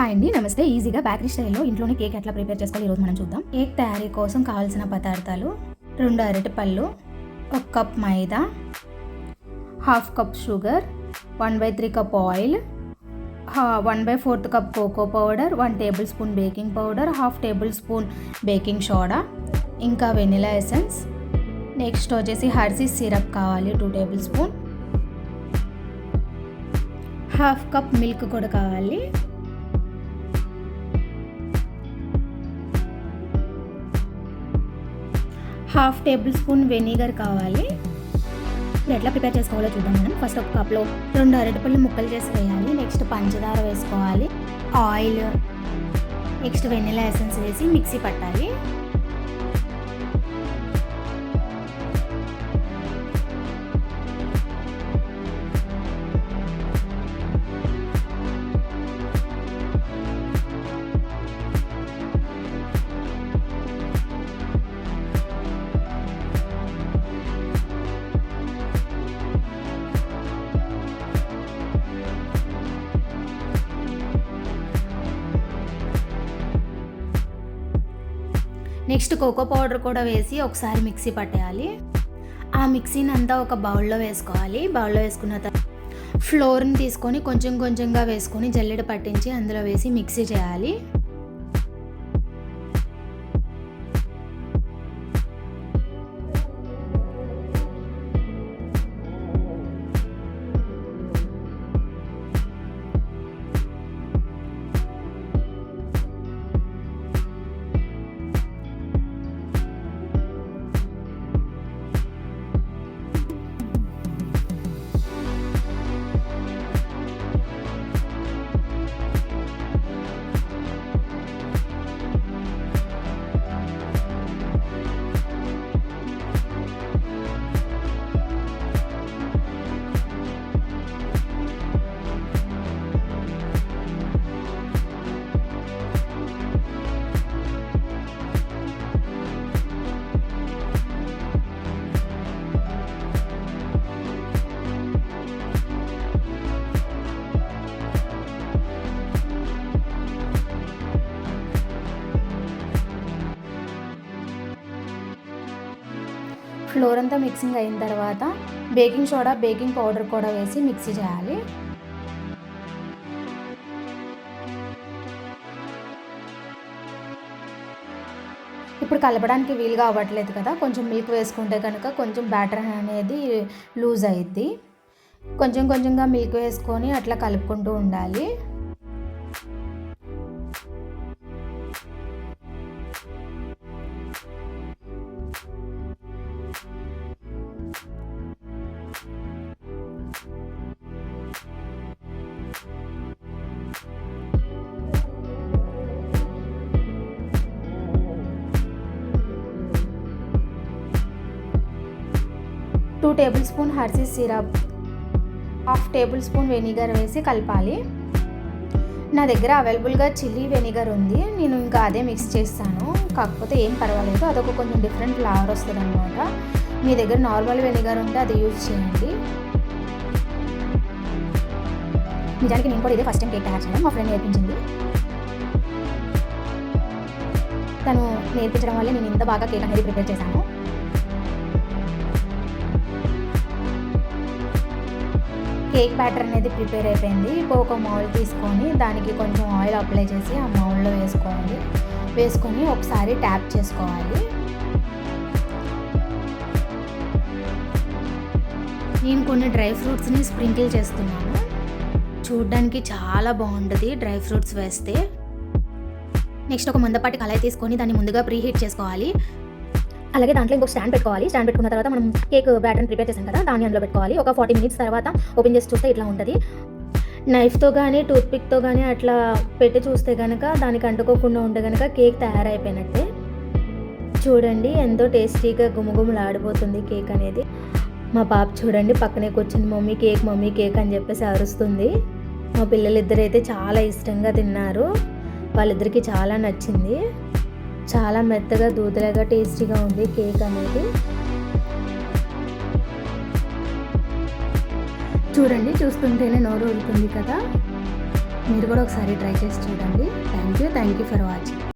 Hi అండి, నమస్తే. ఈజీగా బేకరీ స్టైల్లో ఇంట్లోనే కేక్ ఎట్లా ప్రిపేర్ చేసుకోవాలి ఈరోజు మనం చూద్దాం. కేక్ తయారీ కోసం కావాల్సిన పదార్థాలు: 2 అరటిపళ్ళు, 1 cup maida, 1/2 cup sugar, 1/3 cup oil, 1/4 cup cocoa powder, 1 tablespoon baking powder, 1/2 tablespoon baking soda, ఇంకా వెనిలా ఎసెన్స్. నెక్స్ట్ వచ్చేసి హర్షీస్ సిరప్ కావాలి 2 టేబుల్ స్పూన్, 1/2 కప్ మిల్క్ కూడా కావాలి, హాఫ్ టేబుల్ స్పూన్ వెనిగర్ కావాలి. ఇప్పుడు ఎట్లా ప్రిపేర్ చేసుకోవాలో చూద్దాం మనం. ఫస్ట్ ఒక కప్లో 2 అరటిపళ్ళు ముక్కలు చేసి వేయాలి. నెక్స్ట్ పంచదార వేసుకోవాలి, ఆయిల్, నెక్స్ట్ వెనిలా ఎసెన్స్ వేసి మిక్సీ పట్టాలి. నెక్స్ట్ కోకో పౌడర్ కూడా వేసి ఒకసారి మిక్సీ పట్టేయాలి. ఆ మిక్సీని అంతా ఒక బౌల్లో వేసుకోవాలి. బౌల్లో వేసుకున్న తర్వాత ఫ్లోర్ని తీసుకొని కొంచెం కొంచెంగా వేసుకొని జల్లెడ పట్టించి అందులో వేసి మిక్సీ చేయాలి. ఫ్లోర్ అంతా మిక్సింగ్ అయిన తర్వాత బేకింగ్ సోడా, బేకింగ్ పౌడర్ కూడా వేసి మిక్సీ చేయాలి. ఇప్పుడు కలపడానికి వీలుగా అవ్వట్లేదు కదా, కొంచెం మిల్క్ వేసుకుంటే కనుక కొంచెం బ్యాటర్ అనేది లూజ్ అయ్యిద్ది. కొంచెం కొంచెంగా మిల్క్ వేసుకొని అట్లా కలుపుకుంటూ ఉండాలి. Two table spoon Hershey's syrup, 1/2 table spoon vinegar వేసి కలపాలి. నా దగ్గర అవైలబుల్గా చిల్లీ వెనిగర్ ఉంది, నేను ఇంకా అదే మిక్స్ చేస్తాను. కాకపోతే ఏం పర్వాలేదు, అదొక కొంచెం డిఫరెంట్ ఫ్లేవర్ వస్తుంది అనమాట. మీ దగ్గర నార్మల్ వెనిగర్ ఉంటే అది యూజ్ చేయండి. నిజానికి నేను కూడా ఇదే ఫస్ట్ టైం కేక్ తయారు చేయడం, మా ఫ్రెండ్ నేర్పించింది. తను నేర్పించడం వల్లే నేను ఇంత బాగా కేక్ అనేది ప్రిపేర్ చేశాను. కేక్ బ్యాటర్ అనేది ప్రిపేర్ అయిపోయింది. ఇప్పుడు ఒక మౌల్ తీసుకొని దానికి కొంచెం ఆయిల్ అప్లై చేసి ఆ మౌల్లో వేసుకొని ఒకసారి ట్యాప్ చేసుకోవాలి. నేను కొన్ని డ్రై ఫ్రూట్స్ని స్ప్రింకిల్ చేస్తున్నాను. చూడ్డానికి చాలా బాగుంటుంది డ్రై ఫ్రూట్స్ వేస్తే. నెక్స్ట్ ఒక మందపాటి కళాయి తీసుకొని దాన్ని ముందుగా ప్రీహీట్ చేసుకోవాలి. అలాగే దాంట్లో ఇంకొక స్టాండ్ పెట్టుకోవాలి. స్టాండ్ పెట్టుకున్న తర్వాత మనం కేక్ బ్యాటర్ని ప్రిపేర్ చేసాం కదా, దాన్ని అందులో పెట్టుకోవాలి. ఒక 40 మినిట్స్ తర్వాత ఓపెన్ చేసి చూస్తే ఇట్లా ఉంటుంది. నైఫ్తో కానీ టూత్పిక్తో కానీ అట్లా పెట్టి చూస్తే కనుక దానికి అంటుకోకుండా ఉంటే కనుక కేక్ తయారైపోయినట్టే. చూడండి ఎంతో టేస్టీగా గుమగుమలాడిపోతుంది కేక్ అనేది. మా పాప చూడండి పక్కనే కూర్చుంది, మమ్మీ కేక్ అని చెప్పేసి అరుస్తుంది. మా పిల్లలిద్దరైతే చాలా ఇష్టంగా తిన్నారు, వాళ్ళిద్దరికీ చాలా నచ్చింది. చాలా మెత్తగా దూదలాగా టేస్టీగా ఉంది కేక్ అనేది. చూడండి, చూస్తుంటేనే నోరు ఊరుతుంది కదా. మీరు కూడా ఒకసారి ట్రై చేసి చూడండి. Thank you for watching.